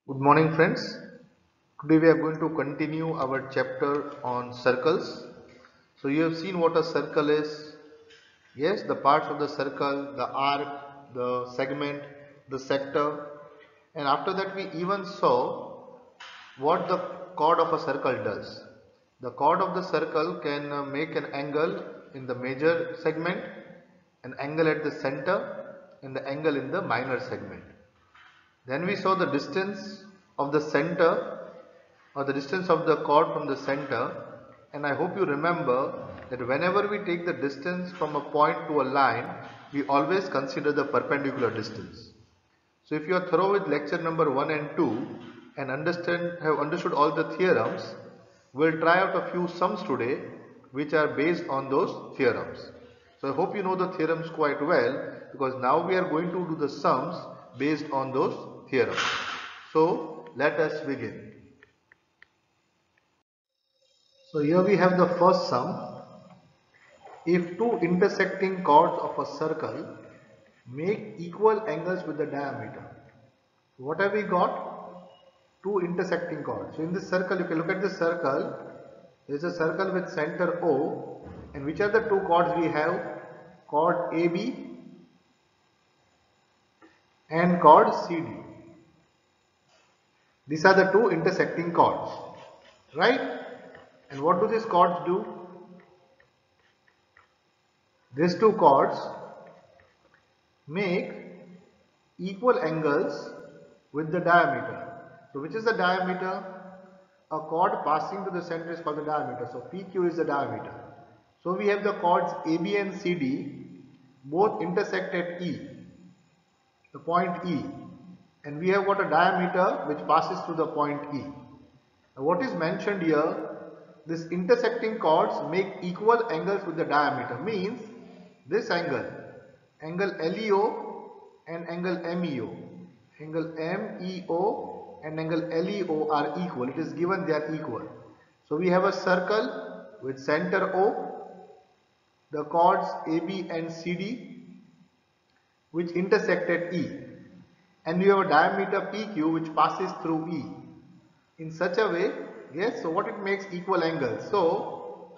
Good morning, friends. Today we are going to continue our chapter on circles. So you have seen what a circle is. Yes, the parts of the circle, the arc, the segment, the sector, and after that we even saw what the chord of a circle does. The chord of the circle can make an angle in the major segment, an angle at the center, and the angle in the minor segment. Then we saw the distance of the center or the distance of the chord from the center, and I hope you remember that whenever we take the distance from a point to a line, we always consider the perpendicular distance. So if you are thorough with lecture number 1 and 2 and have understood all the theorems, we'll try out a few sums today which are based on those theorems. So I hope you know the theorems quite well, because now we are going to do the sums based on those theorems. So let us begin. So here we have the first sum. If two intersecting chords of a circle make equal angles with the diameter. What have we got? Two intersecting chords. So in this circle, you can look at this circle. There is a circle with center O, and which are the two chords we have? Chord AB and chord CD. These are the two intersecting chords, right? And what do these chords do? These two chords make equal angles with the diameter. So which is the diameter? A chord passing to the center is called the diameter. So PQ is the diameter. So we have the chords AB and CD both intersect at E, the point E, and we have got a diameter which passes through the point E. Now what is mentioned here, this intersecting chords make equal angles with the diameter, means this angle, angle LEO and angle MEO, angle MEO and angle LEO are equal. It is given they are equal. So we have a circle with center O, the chords AB and CD which intersect at E, and we have a diameter PQ which passes through E in such a way, yes, so what it makes equal angles. So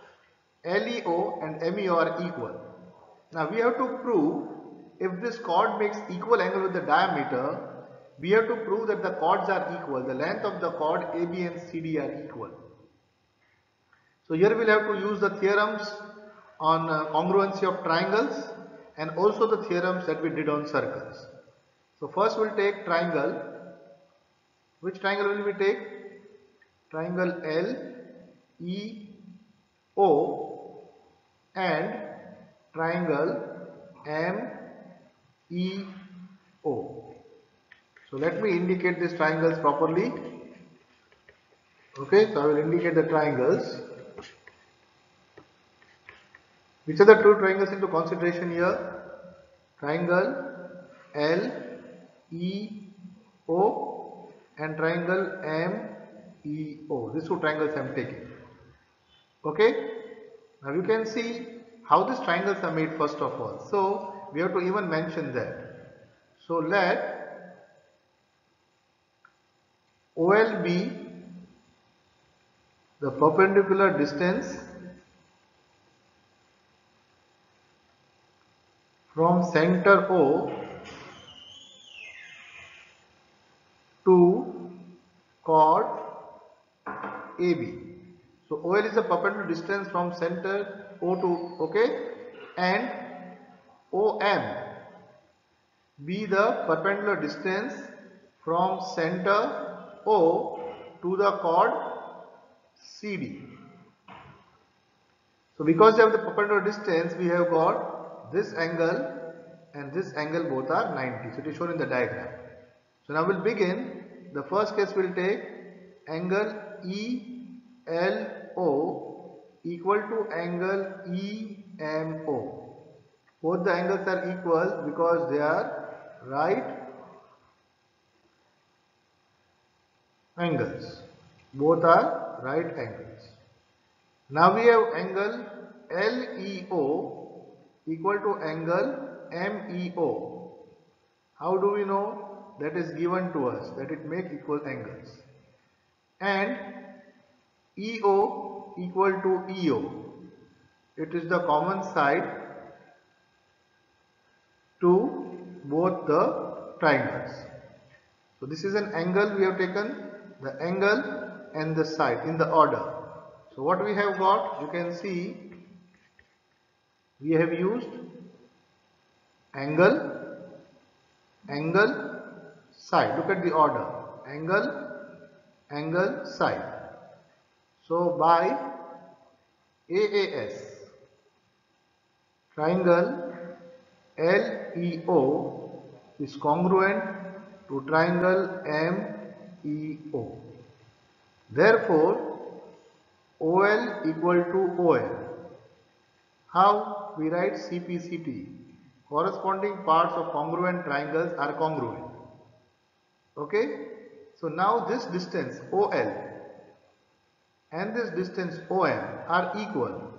LEO and MEO are equal. Now we have to prove if this chord makes equal angle with the diameter, we have to prove that the chords are equal. The length of the chord AB and CD are equal. So here we'll have to use the theorems on congruency of triangles and also the theorems that we did on circles. So first we'll take triangle. Which triangle will we take? Triangle LEO and triangle MEO. So let me indicate these triangles properly. Okay, so I will indicate the triangles. Which are the two triangles into consideration here? Triangle LEO and triangle MEO. These two triangles I am taking. Okay. Now you can see how these triangles are made first of all. So we have to even mention that. So let OL be the perpendicular distance from center O to chord AB. So OL is the perpendicular distance from center O to, okay, and OM be the perpendicular distance from center O to the chord CD. So because we have the perpendicular distance, we have got this angle and this angle, both are 90. So it is shown in the diagram. So now we'll begin. The first case we'll take angle ELO equal to angle EMO. Both the angles are equal because they are right angles. Both are right angles. Now we have angle LEO equal to angle MEO. How do we know? that is given to us, that it make equal angles, and EO equal to EO. It is the common side to both the triangles. So this is an angle we have taken, the angle and the side in the order. So what we have got, you can see we have used angle, angle, side. Look at the order, angle, angle, side. So by AAS, triangle LEO is congruent to triangle MEO. Therefore, OL equal to OL. How we write CPCT? Corresponding parts of congruent triangles are congruent. Okay? So now this distance OL and this distance OM are equal.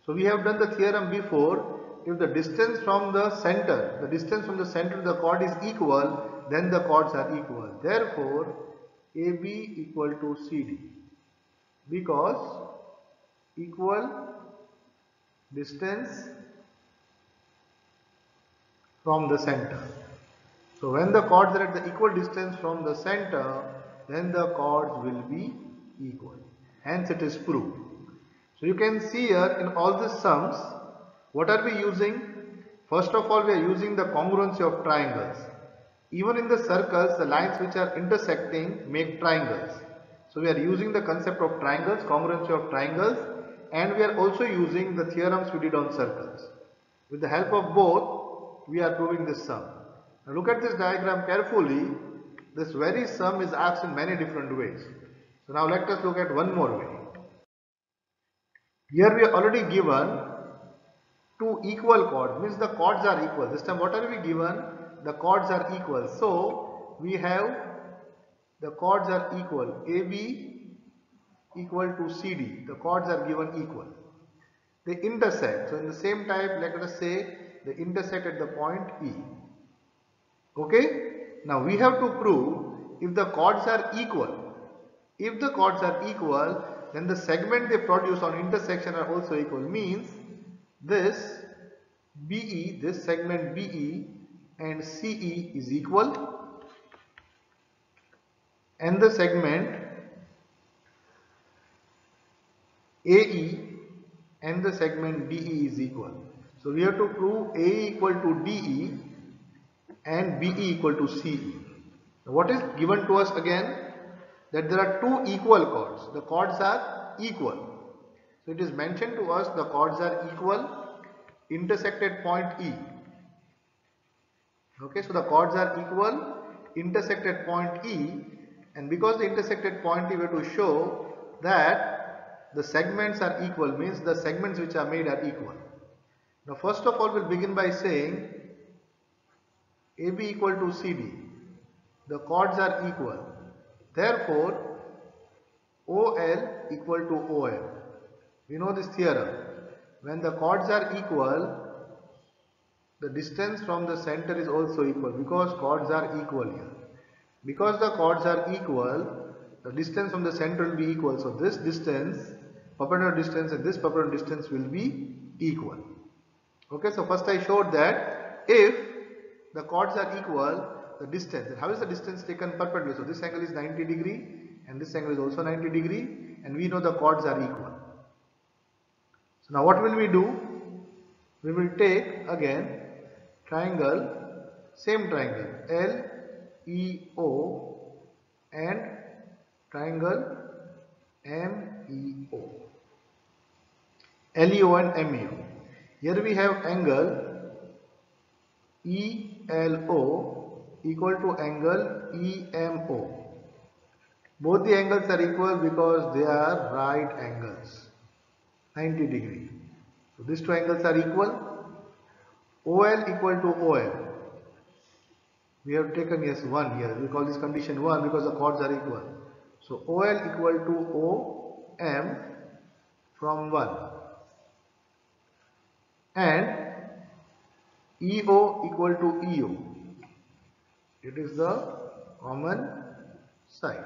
So we have done the theorem before. If the distance from the center to the chord is equal, then the chords are equal. Therefore, AB equal to CD, because equal distance from the center. So when the chords are at the equal distance from the center, then the chords will be equal. Hence it is proved. So you can see here in all these sums, what are we using? First of all, we are using the congruency of triangles. Even in the circles, the lines which are intersecting make triangles. So we are using the concept of triangles, congruency of triangles, and we are also using the theorems we did on circles. With the help of both, we are proving this sum. Now look at this diagram carefully. This very sum is asked in many different ways. So now let us look at one more way. Here we are already given two equal chords, means the chords are equal. This time what are we given? The chords are equal. So we have the chords are equal. AB equal to CD. The chords are given equal. They intersect. So in the same type, let us say they intersect at the point E. Okay? Now we have to prove if the chords are equal. If the chords are equal, then the segment they produce on intersection are also equal. Means this BE, this segment BE and CE is equal, and the segment AE and the segment DE is equal. So we have to prove AE equal to DE and BE equal to CE. Now what is given to us again? That there are two equal chords. The chords are equal. So it is mentioned to us the chords are equal, intersect at point E. Okay, so the chords are equal, intersect at point E, and because they intersect at point E, we have to show that the segments are equal, means the segments which are made are equal. Now first of all, we'll begin by saying AB equal to CD. The chords are equal. Therefore, OL equal to OM. We know this theorem. When the chords are equal, the distance from the center is also equal, because chords are equal here. Because the chords are equal, the distance from the center will be equal. So this distance, perpendicular distance, and this perpendicular distance will be equal. Okay, so first I showed that if the chords are equal, the distance, then how is the distance taken perpendicular? So this angle is 90 degree and this angle is also 90 degree, and we know the chords are equal. So now what will we do? We will take again triangle, same triangle LEO and triangle MEO. LEO and MEO. Here we have angle ELO equal to angle EMO. Both the angles are equal because they are right angles, 90 degree. So these two angles are equal. OL equal to OM. We have taken yes 1 here. We call this condition 1 because the chords are equal. So OL equal to OM from 1. And EO equal to EO. It is the common side.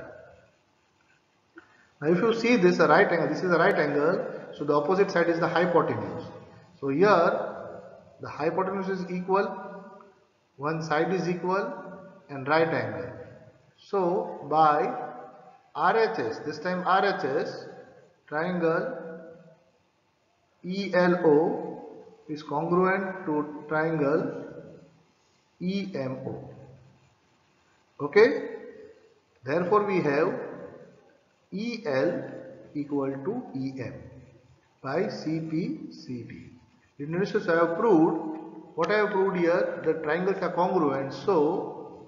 Now if you see this a right angle, this is a right angle, so the opposite side is the hypotenuse. So here the hypotenuse is equal, one side is equal and right angle. So by RHS, this time RHS, triangle ELO is congruent to triangle EMO. Okay? Therefore we have EL equal to EM by CPCD. In this case I have proved, what I have proved here, the triangles are congruent. So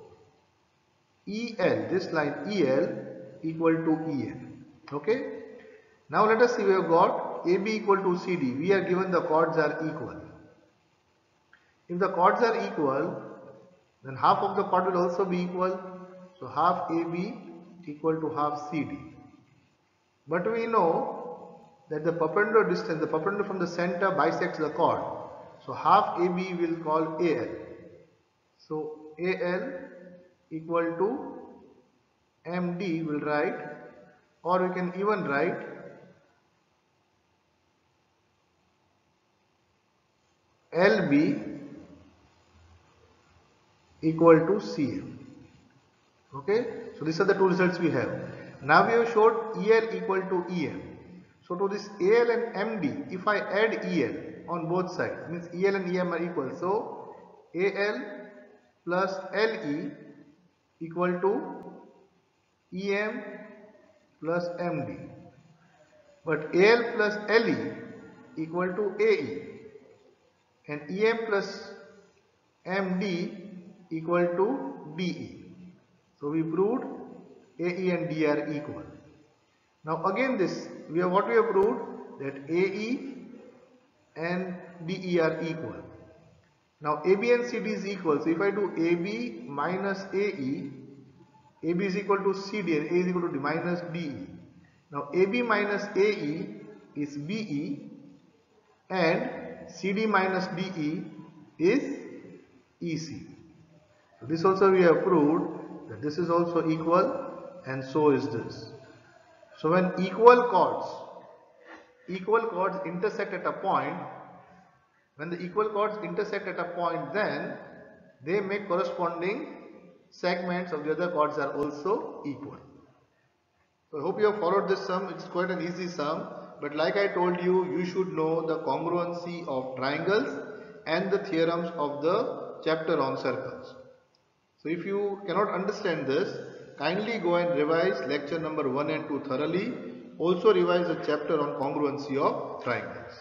EL, this line EL equal to EM. Okay? Now let us see, we have got AB equal to CD. We are given the chords are equal. If the chords are equal, then half of the chord will also be equal. So half AB equal to half CD. But we know that the perpendicular distance, the perpendicular from the center bisects the chord. So half AB will call AL. So AL equal to MD will write, or we can even write LB equal to CM. Okay, so these are the two results we have. Now we have showed EL equal to EM. So to this AL and MD, if I add EL on both sides, means EL and EM are equal. So AL plus LE equal to EM plus MD. But AL plus LE equal to AE and EM plus MD equal to DE. So we proved AE and D are equal. Now again this, what we have proved, that AE and DE are equal. Now AB and CD is equal. So if I do AB minus AE, AB is equal to CD and A is equal to D minus DE. Now AB minus AE is BE and CD minus DE is EC. So this also we have proved that this is also equal, and so is this. So when equal chords intersect at a point, when the equal chords intersect at a point, then they make corresponding segments of the other chords are also equal. So I hope you have followed this sum. It's quite an easy sum, but like I told you, you should know the congruency of triangles and the theorems of the chapter on circles. So if you cannot understand this, kindly go and revise lecture number 1 and 2 thoroughly. Also revise the chapter on congruency of triangles.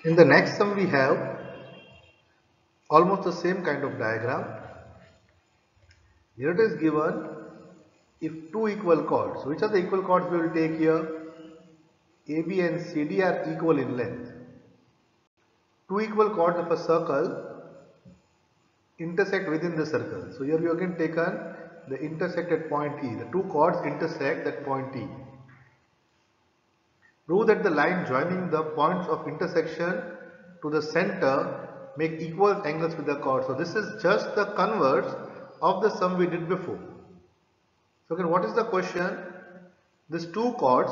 In the next sum we have almost the same kind of diagram. Here it is given, if two equal chords, which are the equal chords we will take here? AB and CD are equal in length. Two equal chords of a circle intersect within the circle. So here we have again taken the intersect at point E. The two chords intersect at point E. Prove that the line joining the points of intersection to the center make equal angles with the chord. So this is just the converse of the sum we did before. So again, what is the question? These two chords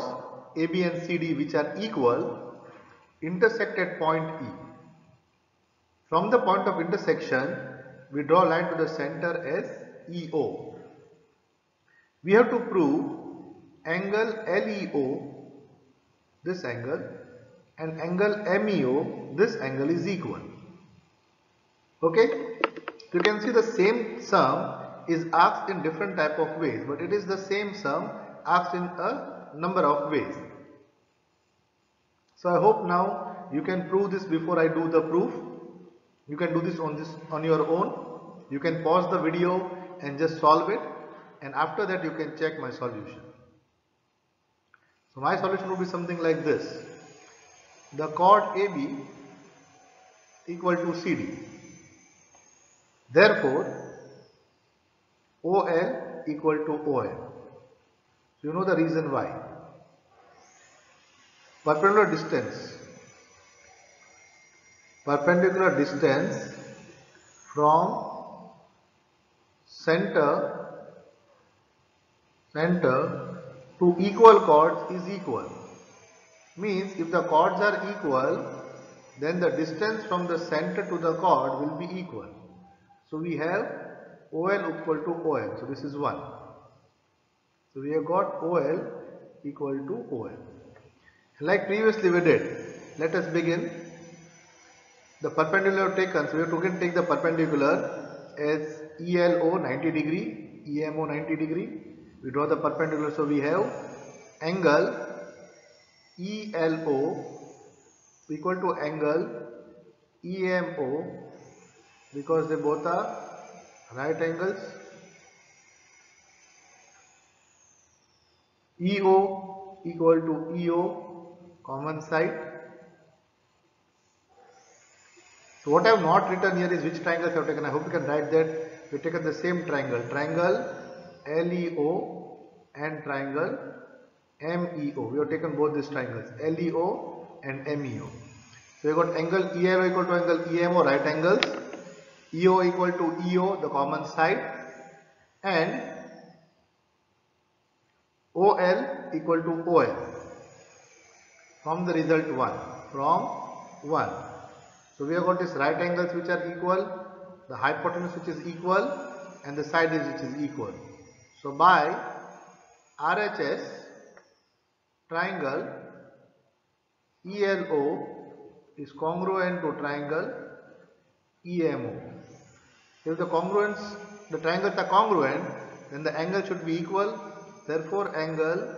AB and CD, which are equal, intersect at point E. From the point of intersection, we draw a line to the center as EO. We have to prove angle LEO, this angle, and angle MEO, this angle is equal. Okay? You can see the same sum is asked in different type of ways, but it is the same sum asked in a number of ways. So I hope now you can prove this before I do the proof. You can do this on your own. You can pause the video and just solve it, and after that you can check my solution. So my solution will be something like this. The chord AB equal to CD. Therefore, OL equal to OM. So you know the reason why. Perpendicular distance perpendicular distance from center to equal chords is equal. Means if the chords are equal, then the distance from the center to the chord will be equal. So we have OL equal to OM. So this is 1. So we have got OL equal to OL. Like previously we did, let us begin. The perpendicular taken, so we have to take the perpendicular as ELO 90 degree, EMO 90 degree. We draw the perpendicular, so we have angle ELO equal to angle EMO because they both are right angles. EO equal to EO, common side. So what I have not written here is which triangles I have taken. I hope you can write that. We have taken the same triangle, LEO and triangle MEO. We have taken both these triangles, LEO and MEO. So we have got angle ELO equal to angle EMO, right angles, EO equal to EO, the common side, and OL equal to OL. From the result 1, from 1. So we have got these right angles which are equal, the hypotenuse which is equal, and the side edge which is equal. So by RHS, triangle ELO is congruent to triangle EMO. If the triangles are congruent, then the angle should be equal. Therefore, angle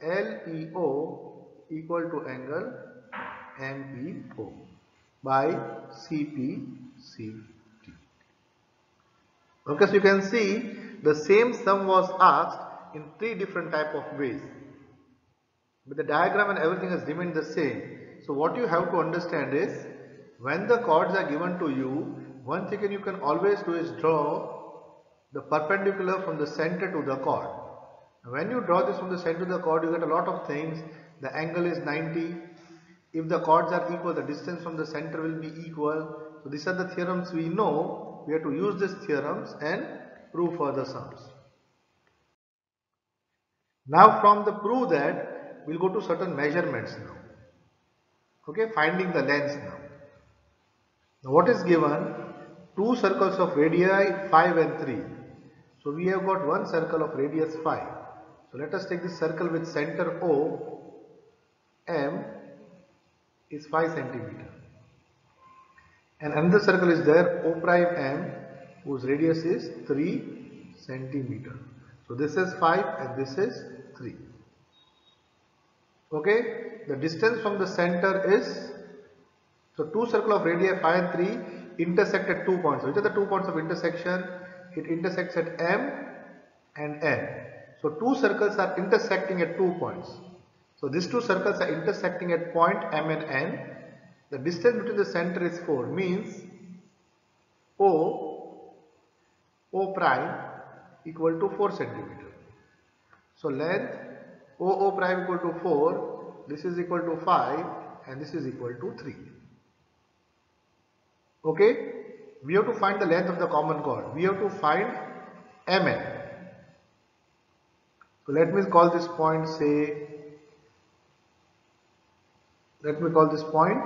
LEO equal to angle MEO by CPCT. Okay, so you can see the same sum was asked in 3 different type of ways, but the diagram and everything has remained the same. So what you have to understand is, when the chords are given to you, one thing you can always do is draw the perpendicular from the center to the chord. When you draw this from the center to the chord, you get a lot of things. The angle is 90. If the chords are equal, the distance from the center will be equal. So these are the theorems we know. We have to use these theorems and prove further sums. Now from the prove that, we'll go to certain measurements now. Okay, finding the lengths now. Now what is given? 2 circles of radii 5 and 3. So we have got one circle of radius 5. So let us take this circle with center O, M is 5 centimeter. And another circle is there, O prime M, whose radius is 3 centimeter. So this is 5 and this is 3. Okay, the distance from the center is, so 2 circle of radii 5 and 3 intersect at 2 points. Which are the 2 points of intersection? It intersects at M and N. So 2 circles are intersecting at 2 points. So these 2 circles are intersecting at point M and N. The distance between the center is 4, means O prime equal to 4 centimeter. So length O prime equal to 4, this is equal to 5 and this is equal to 3. Okay, we have to find the length of the common chord. We have to find MN. So let me call this point, say, let me call this point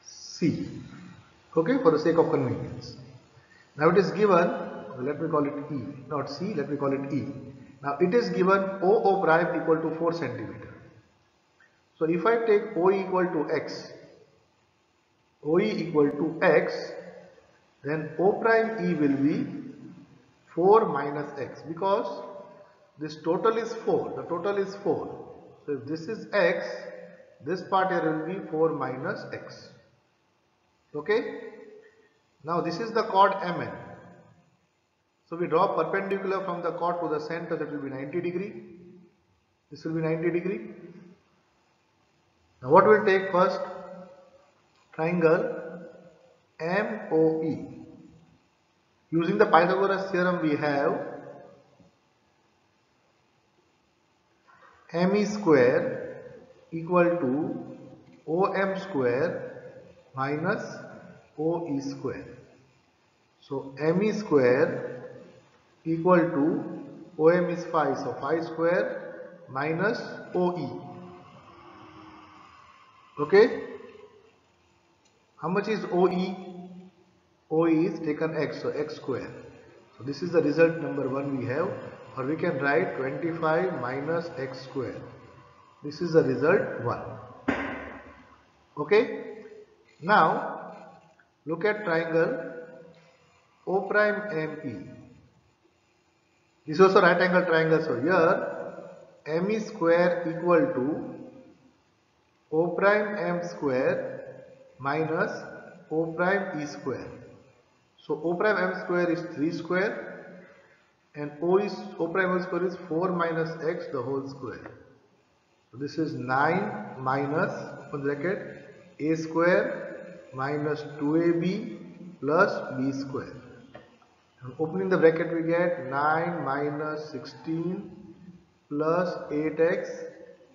C. Okay, for the sake of convenience. Now it is given, let me call it E, not C, let me call it E. Now it is given O prime equal to 4 centimeter. So if I take OE equal to X, OE equal to X, then O prime E will be 4 minus X, because this total is 4, the total is 4. So if this is X, this part here will be 4 minus X. Okay. Now this is the chord MN. So we draw perpendicular from the chord to the center, that will be 90 degree. This will be 90 degree. Now what we'll take first? Triangle MOE. Using the Pythagoras theorem, we have ME square equal to OM square minus OE square. So ME square equal to OM is 5. So 5 square minus OE. Okay. How much is OE? OE is taken x. So x square. So this is the result number 1 we have. Or we can write 25 minus x square. This is the result 1. Okay. Now look at triangle O prime ME. This is also right angle triangle. So here ME square equal to O prime M square minus O prime E square. So O prime M square is 3 square and O prime M square is 4 minus x the whole square. So this is 9 minus open bracket A square minus 2AB plus B square. And opening the bracket we get 9 minus 16 plus 8x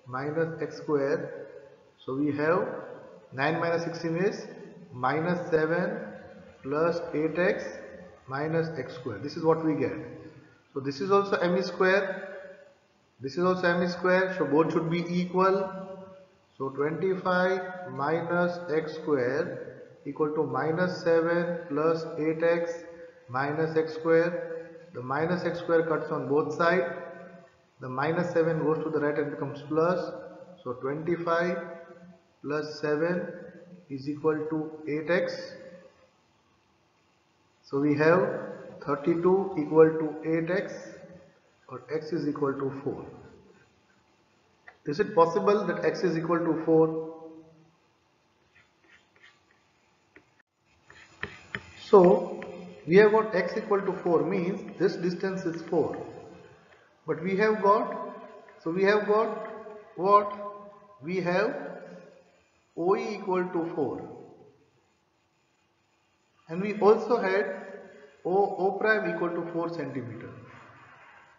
minus x square. So we have 9 minus 16 is minus 7 plus 8x minus x square. This is what we get. So this is also ME square. This is also ME square. So both should be equal. So 25 minus x square equal to minus 7 plus 8x minus x square. The minus x square cuts on both sides. The minus 7 goes to the right and becomes plus. So 25 plus 7 is equal to 8x. So we have 32 equal to 8x or x is equal to 4. Is it possible that x is equal to 4? So we have got x equal to 4 means this distance is 4. But we have got what? We have OE equal to 4. And we also had O prime equal to 4 centimeter.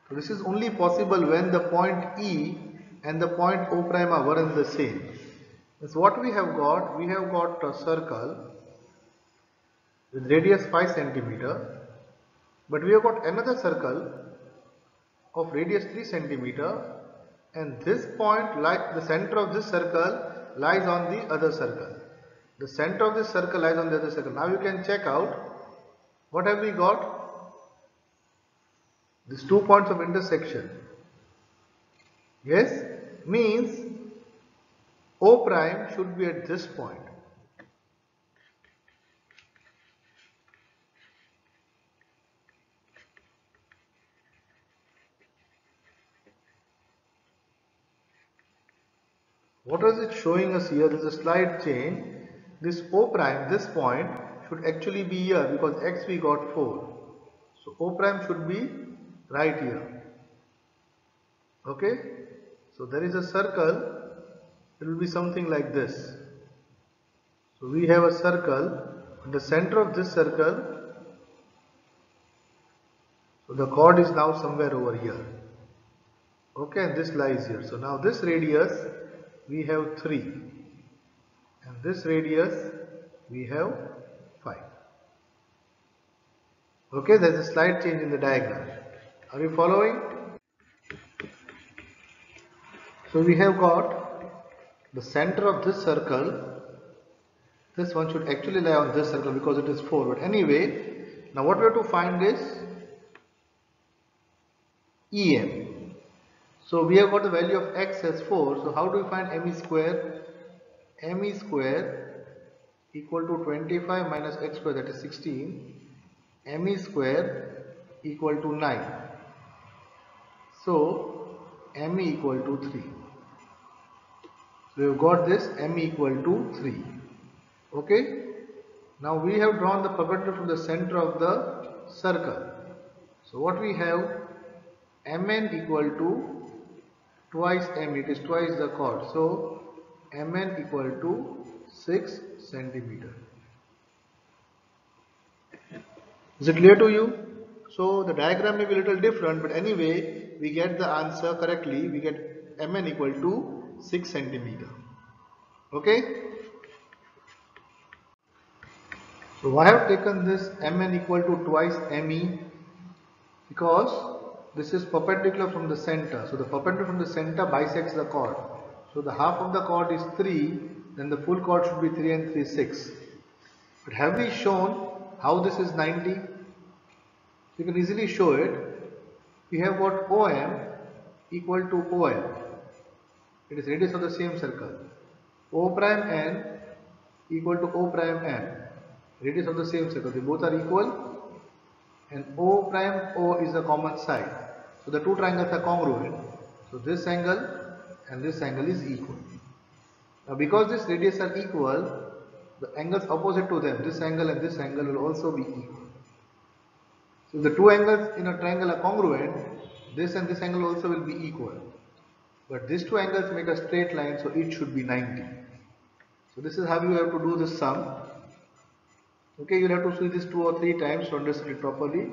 So this is only possible when the point E and the point O prime are one and the same. That's what we have got. We have got a circle with radius 5 centimeter, but we have got another circle of radius 3 centimeter, and this point, like the center of this circle, lies on the other circle. The center of this circle lies on the other circle. Now you can check out what have we got. These 2 points of intersection. Yes, means O prime should be at this point. What is it showing us here? There is a slight change. This O prime, this point should actually be here because x we got 4. So O prime should be right here. Okay. So there is a circle. It will be something like this. So we have a circle. In the center of this circle, so the chord is now somewhere over here. Okay, and this lies here. So now this radius we have 3 and this radius we have 5. Okay, there is a slight change in the diagram. Are you following? So we have got the center of this circle. This one should actually lie on this circle because it is 4. But anyway, now what we have to find is EM. So we have got the value of x as 4. So how do we find ME square? ME square equal to 25 minus x square, that is 16. ME square equal to 9. So ME equal to 3. So we have got this ME equal to 3. Okay. Now we have drawn the perpendicular from the center of the circle. So what we have, MN equal to twice M, it is twice the chord. So MN equal to 6 centimeter. Is it clear to you? So the diagram may be a little different, but anyway we get the answer correctly. We get MN equal to 6 centimeter. Okay. So I have taken this MN equal to twice ME because this is perpendicular from the center. So the perpendicular from the center bisects the chord. So the half of the chord is 3, then the full chord should be 3 and 3 6. But have we shown how this is 90? You can easily show it. We have got OM equal to OL. It is radius of the same circle. O prime N equal to O prime M. Radius of the same circle. They both are equal. And O prime O is a common side. So the two triangles are congruent. So this angle and this angle is equal. Now because these radius are equal, the angles opposite to them, this angle and this angle will also be equal. So the two angles in a triangle are congruent, this and this angle also will be equal. But these two angles make a straight line, so it should be 90. So this is how you have to do this sum. Okay, you'll have to see this 2 or 3 times to understand it properly.